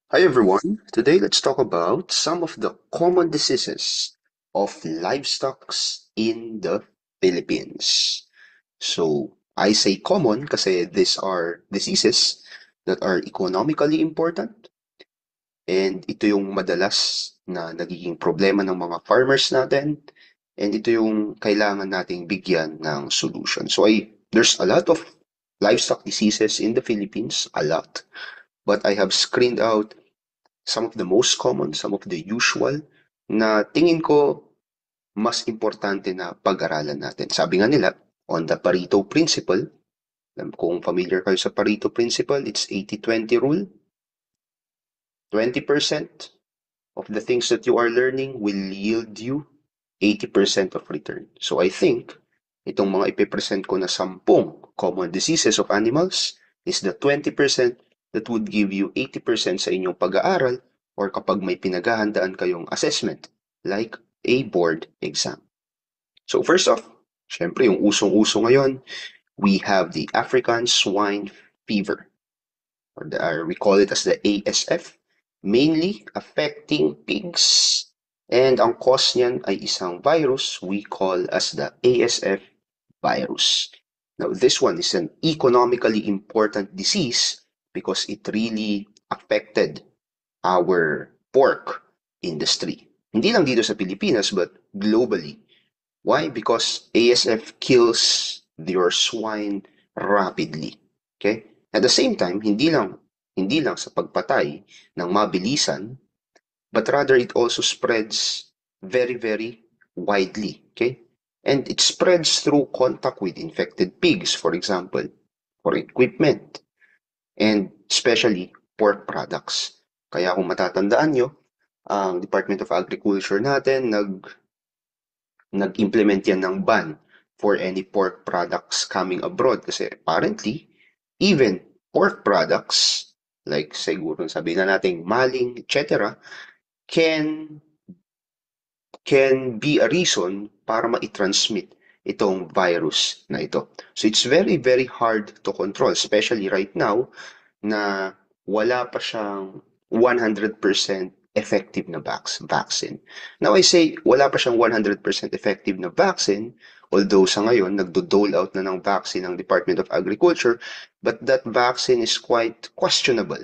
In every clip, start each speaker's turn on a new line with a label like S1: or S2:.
S1: Hi everyone. Today let's talk about some of the common diseases of livestock in the Philippines. So, I say common kasi these are diseases that are economically important and ito yung madalas na nagiging problema ng mga farmers natin and ito yung kailangan nating bigyan ng solution. There's a lot of livestock diseases in the Philippines, a lot, but I have screened out some of the most common, some of the usual, na tingin ko mas importante na pag-aralan natin. Sabi nga nila, on the Pareto Principle, kung familiar kayo sa Pareto Principle, it's 80-20 rule. 20% of the things that you are learning will yield you 80% of return. So I think, itong mga ipipresent ko na 10 common diseases of animals is the 20% that would give you 80% sa inyong pag-aaral or kapag may pinaghahandaan kayong assessment, like a board exam. So first off, syempre yung usong-uso ngayon, we have the African swine fever, or we call it as the ASF, mainly affecting pigs. And ang cause niyan ay isang virus we call as the ASF virus. Now, this one is an economically important disease because it really affected our pork industry. Hindi lang dito sa Pilipinas, but globally. Why? Because ASF kills your swine rapidly. Okay? At the same time, hindi lang sa pagpatay ng mabilisan, but rather it also spreads very, very widely. Okay? And it spreads through contact with infected pigs, for example, for equipment, and especially pork products. Kaya kung matatandaan nyo, ang Department of Agriculture natin nag-implement yan ng ban for any pork products coming abroad kasi apparently even pork products like siguro sabihin na natin maling etc can can be a reason para ma-transmit itong virus na ito. So it's very very hard to control, especially right now na wala pa siyang 100% effective na vaccine. Now I say wala pa siyang 100% effective na vaccine, although sa ngayon nagdo-dole out na ng vaccine ang Department of Agriculture, but that vaccine is quite questionable,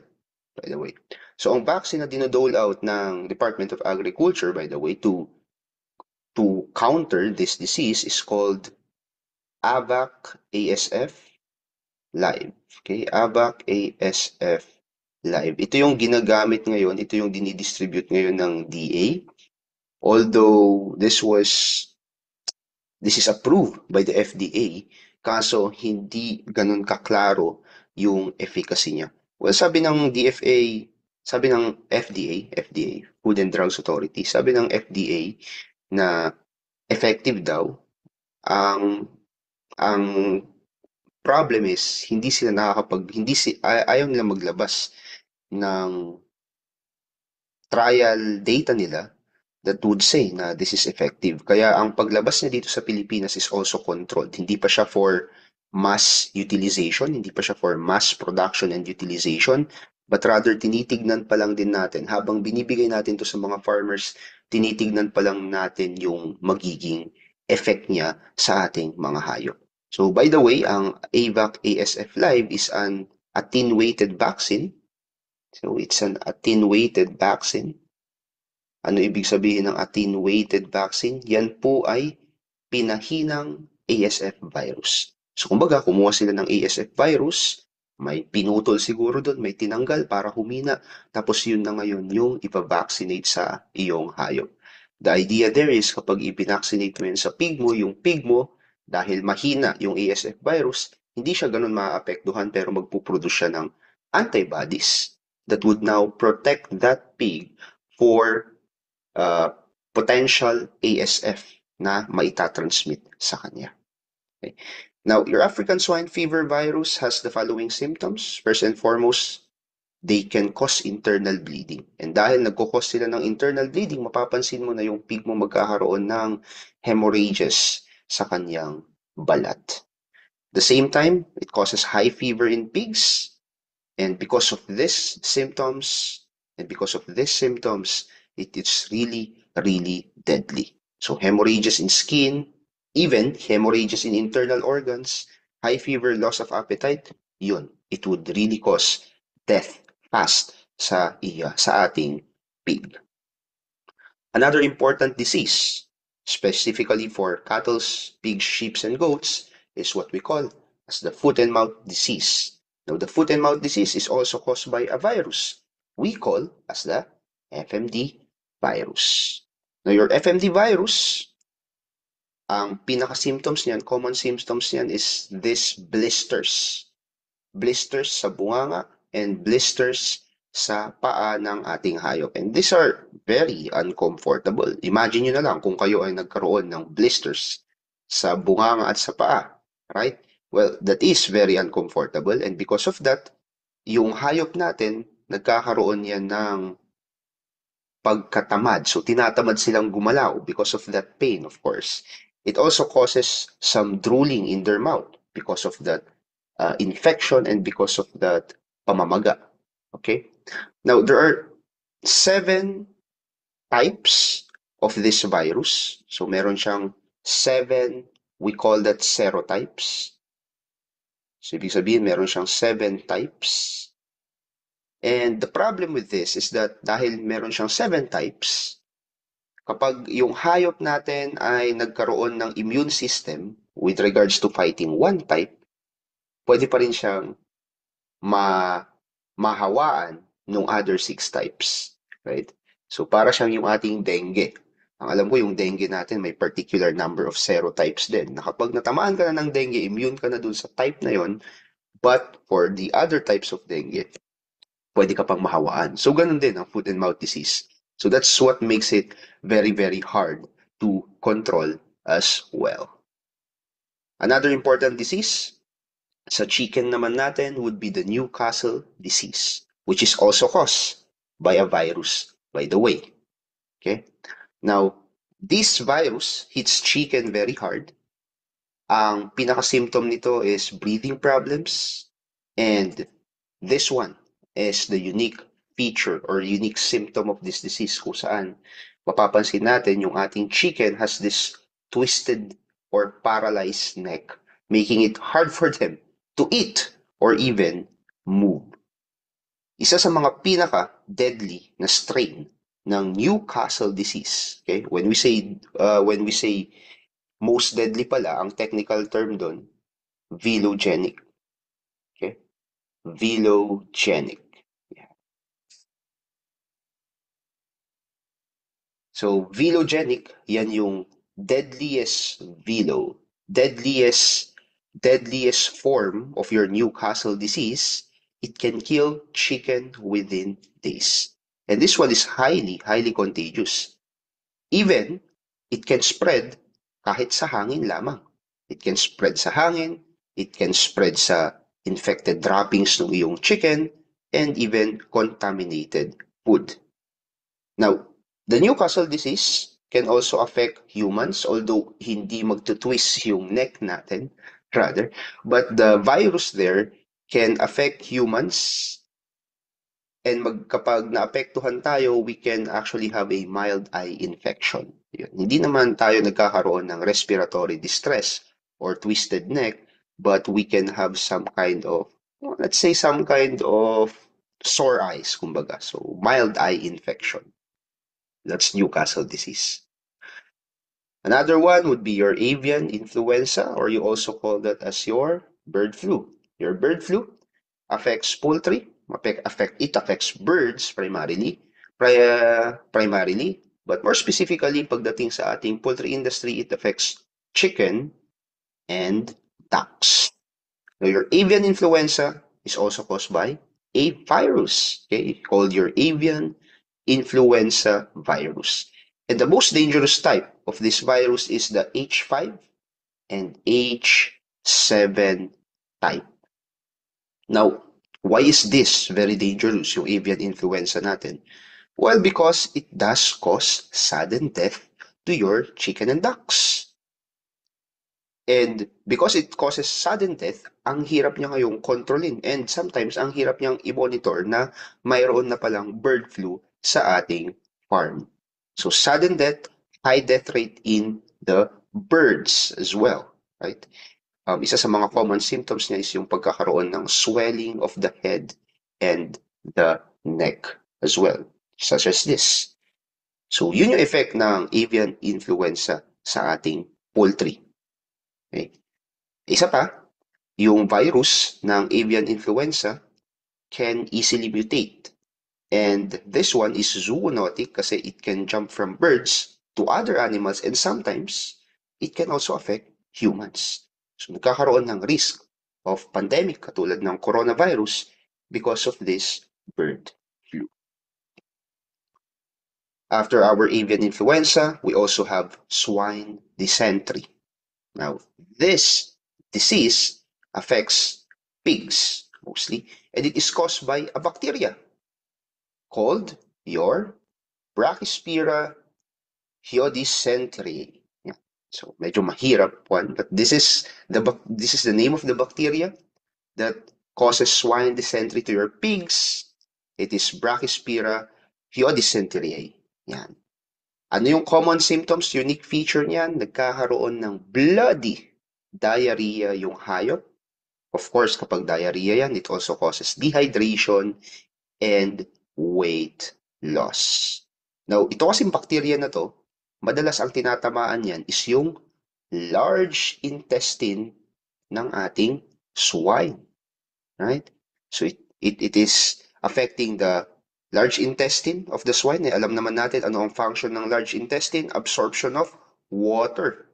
S1: by the way. So ang vaccine na dinodole out ng Department of Agriculture, by the way, to counter this disease is called AVAC ASF Live. Okay, AVAC ASF Live. Ito yung ginagamit ngayon, ito yung dinidistribute ngayon ng DA. Although this is approved by the FDA, kaso hindi ganun kaklaro yung efficacy niya. Well, sabi ng DFA, sabi ng FDA, Food and Drugs Authority, sabi ng FDA na effective daw, ang ang problem is hindi sila nakakapag hindi si ayaw nila maglabas ng trial data nila that would say na this is effective. Kaya ang paglabas niya dito sa Pilipinas is also controlled. Hindi pa siya for mass utilization, hindi pa siya for mass production and utilization, but rather tinitignan pa lang din natin. Habang binibigay natin to sa mga farmers, tinitignan pa lang natin yung magiging effect niya sa ating mga hayop. So by the way, ang AVAC ASF Live is an attenuated vaccine. So it's an attenuated vaccine. Ano ibig sabihin ng attenuated vaccine? Yan po ay pinahinang ASF virus. So kumbaga, kumuha sila ng ASF virus, may pinutol siguro doon, may tinanggal para humina, tapos yun na ngayon yung ipavaccinate sa iyong hayop. The idea there is kapag ipinaccinate mo yun sa pig mo, yung pig mo, dahil mahina yung ASF virus, hindi siya ganun maaapektuhan pero magpuproduce siya ng antibodies that would now protect that pig for uh, potential ASF na maitatransmit sa kanya. Okay. Now, your African swine fever virus has the following symptoms. First and foremost, they can cause internal bleeding. And dahil nagkukos sila ng internal bleeding, mapapansin mo na yung pig mo magkakaroon ng hemorrhages sa kanyang balat. The same time, it causes high fever in pigs. And because of these symptoms, And because of these symptoms, it is really, really deadly. So hemorrhages in skin, even hemorrhages in internal organs, high fever, loss of appetite, yun, it would really cause death fast sa ating pig. Another important disease, specifically for cattle, pigs, sheep, and goats, is what we call as the foot and mouth disease. Now, the foot and mouth disease is also caused by a virus we call as the FMD virus. Now, your FMD virus, ang pinaka-symptoms niyan, common symptoms niyan is this blisters. Blisters sa bunganga and blisters sa paa ng ating hayop. And these are very uncomfortable. Imagine nyo na lang kung kayo ay nagkaroon ng blisters sa bunganga at sa paa. Right? Well, that is very uncomfortable. And because of that, yung hayop natin, nagkakaroon yan ng pagkatamad. So, tinatamad silang gumalaw because of that pain, of course. It also causes some drooling in their mouth because of that infection and because of that pamamaga. Okay? Now, there are 7 types of this virus. So, meron siyang 7, we call that serotypes. So, ibig sabihin, meron siyang 7 types. And the problem with this is that dahil meron siyang 7 types, kapag yung hayop natin ay nagkaroon ng immune system with regards to fighting one type, pwede pa rin siyang mahawaan ng other 6 types. Right? So para siyang yung ating dengue. Ang alam ko yung dengue natin may particular number of serotypes din. Na kapag natamaan ka na ng dengue, immune ka na dun sa type na yon. But for the other types of dengue, pwede ka pang mahawaan. So, ganun din ang foot and mouth disease. So, that's what makes it very, very hard to control as well. Another important disease sa chicken naman natin would be the Newcastle disease, which is also caused by a virus, by the way. Okay? Now, this virus hits chicken very hard. Ang pinaka-symptom nito is breathing problems, and this one is the unique feature or unique symptom of this disease kung saan mapapansin natin yung ating chicken has this twisted or paralyzed neck, making it hard for them to eat or even move. Isa sa mga pinaka-deadly na strain ng Newcastle disease, okay? When we say most deadly pala, ang technical term doon, velogenic. Okay? Velogenic. So, velogenic, yan yung deadliest form of your Newcastle disease. It can kill chicken within days. And this one is highly, highly contagious. Even, it can spread kahit sa hangin lamang. It can spread sa hangin, it can spread sa infected droppings ng iyong chicken, and even contaminated food. Now, the Newcastle disease can also affect humans, although hindi magtutwist yung neck natin, rather. But the virus there can affect humans, and kapag naapektuhan tayo, we can actually have a mild eye infection. Yun. Hindi naman tayo nagkakaroon ng respiratory distress or twisted neck, but we can have some kind of, let's say, some kind of sore eyes, kumbaga. So, mild eye infection. That's Newcastle disease. Another one would be your avian influenza, or you also call that as your bird flu. Your bird flu affects poultry. It affects birds primarily, but more specifically, pagdating sa ating poultry industry, it affects chicken and ducks. Now, your avian influenza is also caused by a virus, okay, called your avian influenza virus. And the most dangerous type of this virus is the H5 and H7 type. Now, why is this very dangerous, yung avian influenza natin? Well, because it does cause sudden death to your chicken and ducks. And because it causes sudden death, ang hirap niya ngayong kontrolin. And sometimes, ang hirap niyang i-monitor na mayroon na palang bird flu sa ating farm. So sudden death, high death rate in the birds as well, right? Isa sa mga common symptoms niya is yung pagkakaroon ng swelling of the head and the neck as well, such as this. So, yun yung effect ng avian influenza sa ating poultry. Okay? Isa pa, yung virus ng avian influenza can easily mutate. And this one is zoonotic kasi it can jump from birds to other animals and sometimes it can also affect humans. So nagkakaroon ng risk of pandemic katulad ng coronavirus because of this bird flu. After our avian influenza, we also have swine dysentery. Now, this disease affects pigs mostly, and it is caused by a bacteria called your Brachyspira hyodyscentriae. Yeah. So medyo mahirap one, but this is the name of the bacteria that causes swine dysentery to your pigs. It is Brachyspira hyodyscentriae. Yan. Ano yung common symptoms, unique feature niyan? Nagkakaroon ng bloody diarrhea yung hayop. Of course, kapag diarrhea yan, it also causes dehydration and weight loss. Now, ito kasing bacteria na to, madalas ang tinatamaan yan is yung large intestine ng ating swine. Right? So, it is affecting the large intestine of the swine. Alam naman natin ano ang function ng large intestine, absorption of water.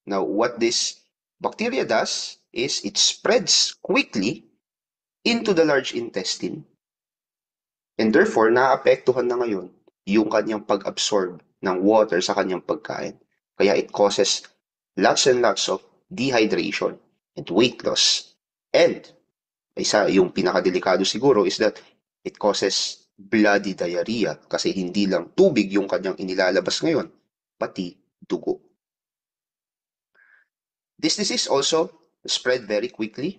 S1: Now, what this bacteria does is it spreads quickly into the large intestine and therefore naapektuhan na ngayon yung kanyang pag-absorb ng water sa kanyang pagkain. Kaya it causes lots and lots of dehydration and weight loss. And isa yung pinakadelikado siguro is that it causes bloody diarrhea kasi hindi lang tubig yung kanyang inilalabas ngayon, pati dugo. This disease also spread very quickly,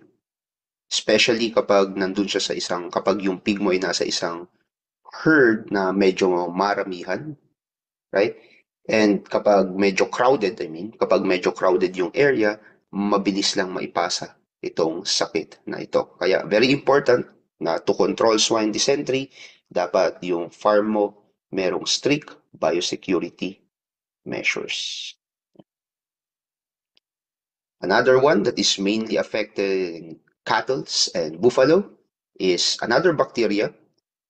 S1: especially kapag nandun siya kapag yung pig mo ay nasa isang herd na medyo maramihan, right? And kapag medyo crowded, kapag medyo crowded yung area, mabilis lang maipasa itong sakit na ito. Kaya very important na to control swine dysentery, dapat yung farm mo merong strict biosecurity measures. Another one that is mainly affecting cattle and buffalo is another bacteria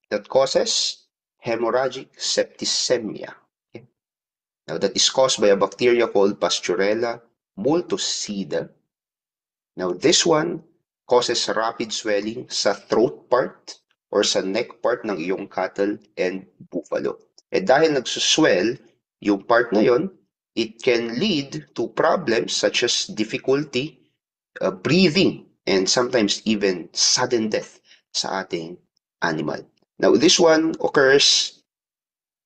S1: that causes hemorrhagic septicemia. Okay? Now, that is caused by a bacteria called Pasteurella multocida. Now, this one causes rapid swelling sa throat part or sa neck part ng iyong cattle and buffalo. Eh dahil nagsuswell yung part na yon, it can lead to problems such as difficulty breathing and sometimes even sudden death sa ating animal. Now, this one occurs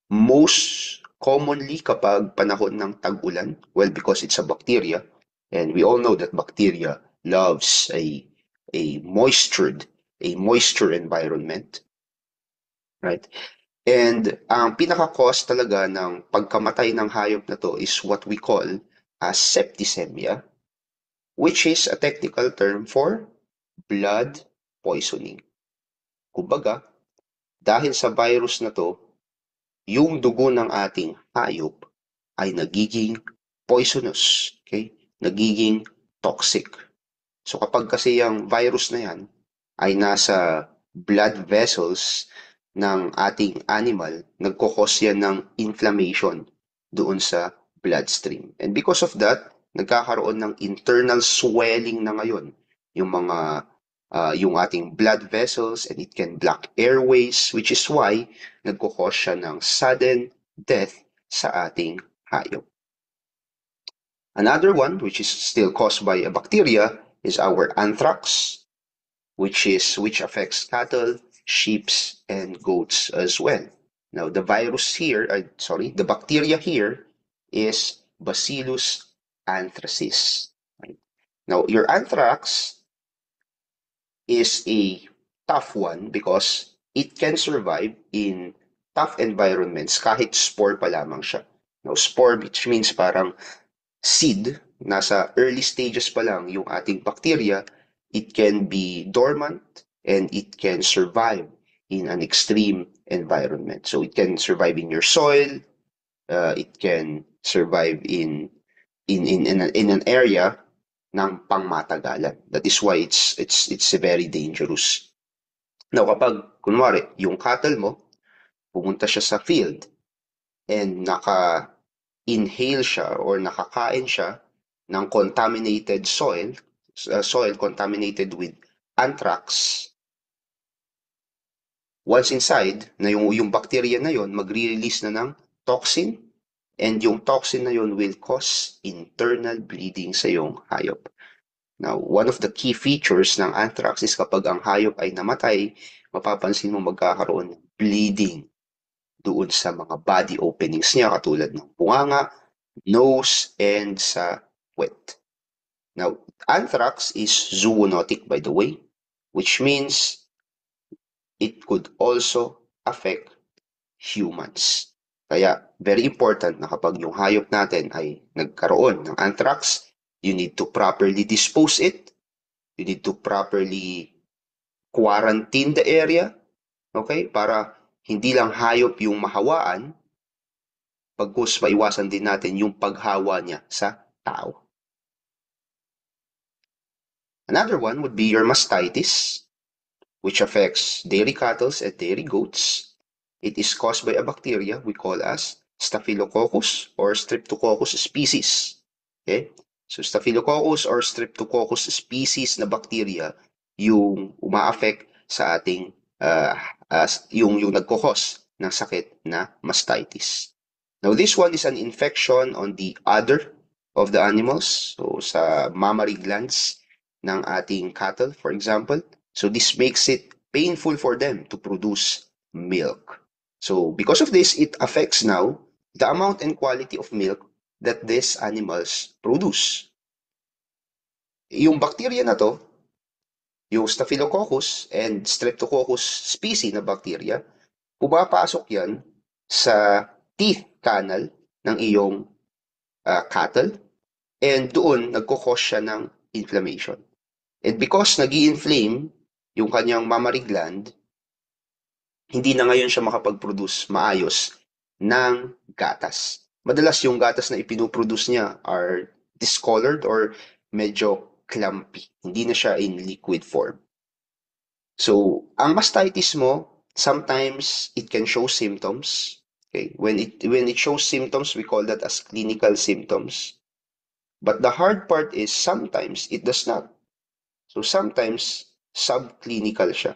S1: most commonly kapag panahon ng tag-ulan. Well, because it's a bacteria, and we all know that bacteria loves a moisture environment, right? And ang pinaka-cause talaga ng pagkamatay ng hayop na to is what we call septicemia, which is a technical term for blood poisoning. Kumbaga, dahil sa virus na to, yung dugo ng ating hayop ay nagiging poisonous, okay? Nagiging toxic. So kapag kasi yung virus na yan ay nasa blood vessels ng ating animal, nagkukos yan ng inflammation doon sa bloodstream. And because of that, nagkakaroon ng internal swelling na ngayon yung mga yung ating blood vessels and it can block airways, which is why nagkukos siya ng sudden death sa ating hayop. Another one, which is still caused by a bacteria, is our anthrax, which affects cattle, sheep, and goats as well. Now, the bacteria here is Bacillus anthracis. Right? Now, your anthrax is a tough one because it can survive in tough environments kahit spore pa lamang siya. Now, spore which means parang seed, nasa early stages pa lang yung ating bacteria, it can be dormant and it can survive in an extreme environment. So it can survive in your soil, it can survive in an area ng pangmatagalan. That is why it's very dangerous. Now, kapag, kunwari, yung cattle mo, pumunta siya sa field and naka-inhale siya or nakakain siya ng contaminated soil, soil contaminated with anthrax, once inside, na yung bacteria na yon magre-release na ng toxin, and yung toxin na yon will cause internal bleeding sa iyong hayop. Now, one of the key features ng anthrax is kapag ang hayop ay namatay, mapapansin mo magkakaroon ng bleeding doon sa mga body openings niya katulad ng bunganga, nose, and sa puwet. Now, anthrax is zoonotic, by the way, which means it could also affect humans. Kaya, very important na kapag yung hayop natin ay nagkaroon ng anthrax, you need to properly dispose it. You need to properly quarantine the area, okay? Para hindi lang hayop yung mahawaan, pagkus maiwasan din natin yung paghawa niya sa tao. Another one would be your mastitis, which affects dairy cattle and dairy goats. It is caused by a bacteria we call as Staphylococcus or Streptococcus species. Okay? So Staphylococcus or Streptococcus species na bacteria yung uma-affect sa ating yung nagkokos ng sakit na mastitis. Now this one is an infection on the udder of the animals, so sa mammary glands ng ating cattle, for example. So this makes it painful for them to produce milk. So because of this, it affects now the amount and quality of milk that these animals produce. Yung bacteria na to, yung Staphylococcus and Streptococcus species na bacteria, pumapasok yan sa teeth canal ng iyong cattle, and doon nagkukos siya ng inflammation. And because nag-i-inflame yung kanyang mammary gland, hindi na ngayon siya makapag-produce maayos ng gatas. Madalas yung gatas na ipinoproduce niya are discolored or medyo clumpy. Hindi na siya in liquid form. So, ang mastitis mo, sometimes it can show symptoms. Okay? When it shows symptoms, we call that as clinical symptoms. But the hard part is sometimes it does not. So sometimes subclinical siya.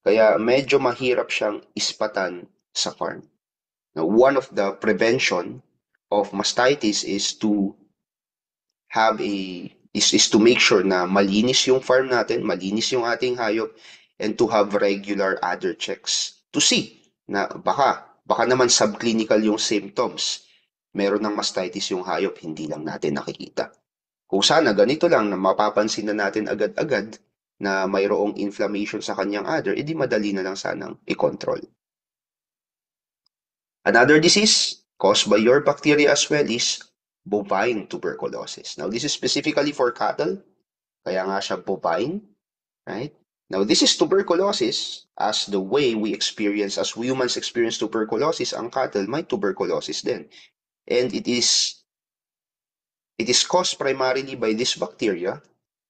S1: Kaya medyo mahirap siyang ispatan sa farm. Now, one of the prevention of mastitis is to have is to make sure na malinis yung farm natin, malinis yung ating hayop, and to have regular other checks to see na baka naman subclinical yung symptoms. Meron ng mastitis yung hayop, hindi lang natin nakikita. Kung sana ganito lang na mapapansin na natin agad-agad na mayroong inflammation sa kanyang udder, edi madali na lang sanang i-control. Another disease caused by your bacteria as well is bovine tuberculosis. Now, this is specifically for cattle, kaya nga siya bovine, right? Now, this is tuberculosis as the way we experience, as humans experience tuberculosis, ang cattle may tuberculosis din. And it is caused primarily by this bacteria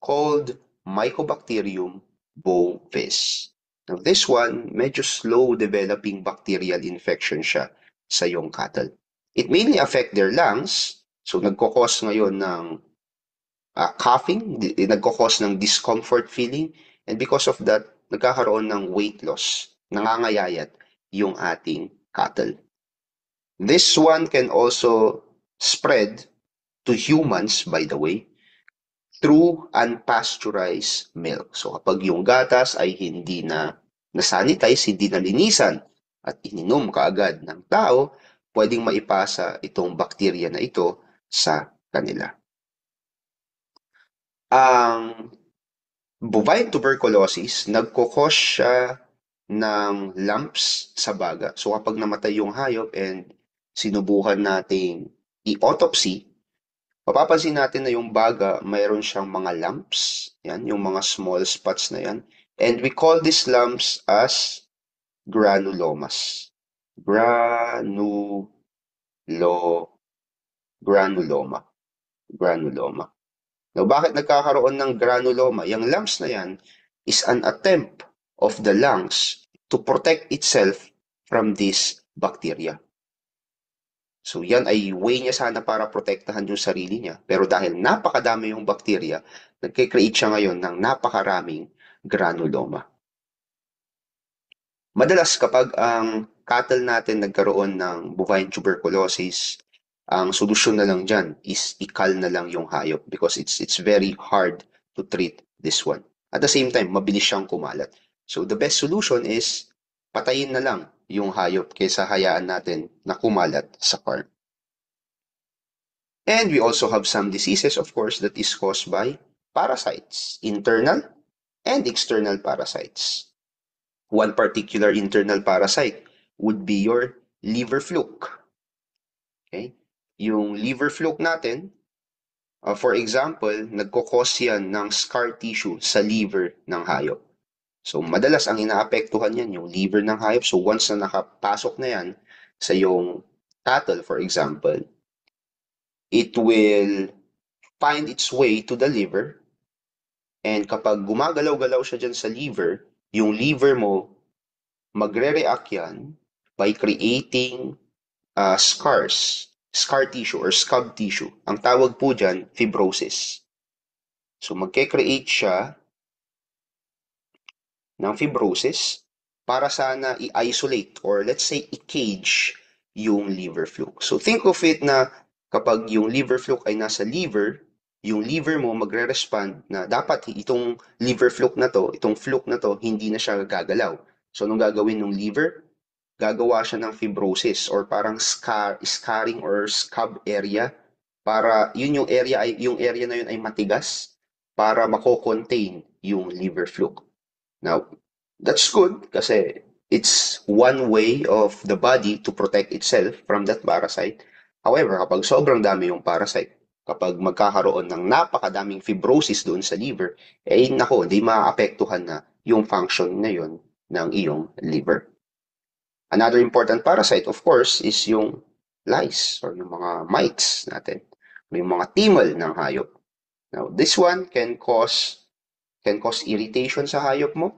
S1: called Mycobacterium bovis. Now, this one, medyo slow developing bacterial infection siya sa iyong cattle. It mainly affect their lungs, so nagkukos ngayon ng coughing, nagkukos ng discomfort feeling, and because of that, nagkakaroon ng weight loss, nangangayayat yung ating cattle. This one can also spread to humans, by the way, through unpasteurized milk. So kapag yung gatas ay hindi na sanitize, hindi na linisan, at ininom kaagad ng tao, pwedeng maipasa itong bakterya na ito sa kanila. Ang bovine tuberculosis, nagkukos siya ng lumps sa baga. So kapag namatay yung hayop and sinubukan nating i-autopsy, mapapansin natin na yung baga, mayroon siyang mga lumps. Yan, yung mga small spots na yan. And we call these lumps as granulomas. Granulo, granuloma. Granuloma. Now, bakit nagkakaroon ng granuloma? Yung lumps na yan is an attempt of the lungs to protect itself from this bacteria. So yan ay way niya sana para protektahan yung sarili niya. Pero dahil napakadami yung bacteria, nagkikreate siya ngayon ng napakaraming granuloma. Madalas kapag ang cattle natin nagkaroon ng bovine tuberculosis, ang solusyon na lang dyan is ikal na lang yung hayop because it's very hard to treat this one. At the same time, mabilis siyang kumalat. So the best solution is patayin na lang yung hayop kaysa hayaan natin na kumalat sa farm. And we also have some diseases, of course, that is caused by parasites, internal and external parasites. One particular internal parasite would be your liver fluke. Okay? Yung liver fluke natin, for example, nagkukos yan ng scar tissue sa liver ng hayop. So, madalas ang inaapektuhan yan yung liver ng hayop. So, once na nakapasok na yan sa yung cattle, for example, it will find its way to the liver. And kapag gumagalaw-galaw siya dyan sa liver, yung liver mo, magre-react yan by creating scar tissue or scab tissue. Ang tawag po dyan, fibrosis. So magke-create siya ng fibrosis para sana i-isolate or let's say i-cage yung liver fluke. So think of it na kapag yung liver fluke ay nasa liver, yung liver mo magre-respond na dapat itong liver fluke na to, itong fluke na to, hindi na siya gagalaw. So anong gagawin ng liver? Gagawa siya ng fibrosis or parang scarring or scab area para yun yung area na yun ay matigas para mako-contain yung liver fluke. Now, that's good kasi it's one way of the body to protect itself from that parasite. However, kapag sobrang dami yung parasite, kapag magkakaroon ng napakadaming fibrosis doon sa liver, eh nako, di maapektuhan na yung function na yun ng iyong liver. Another important parasite, of course, is yung lice or yung mga mites natin, yung mga timal ng hayop. Now, this one can cause irritation sa hayop mo,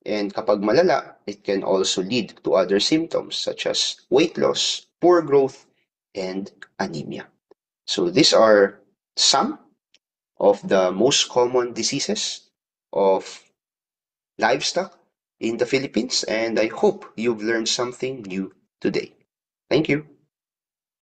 S1: and kapag malala, it can also lead to other symptoms such as weight loss, poor growth, and anemia. So these are some of the most common diseases of livestock in the Philippines, and I hope you've learned something new today. Thank you.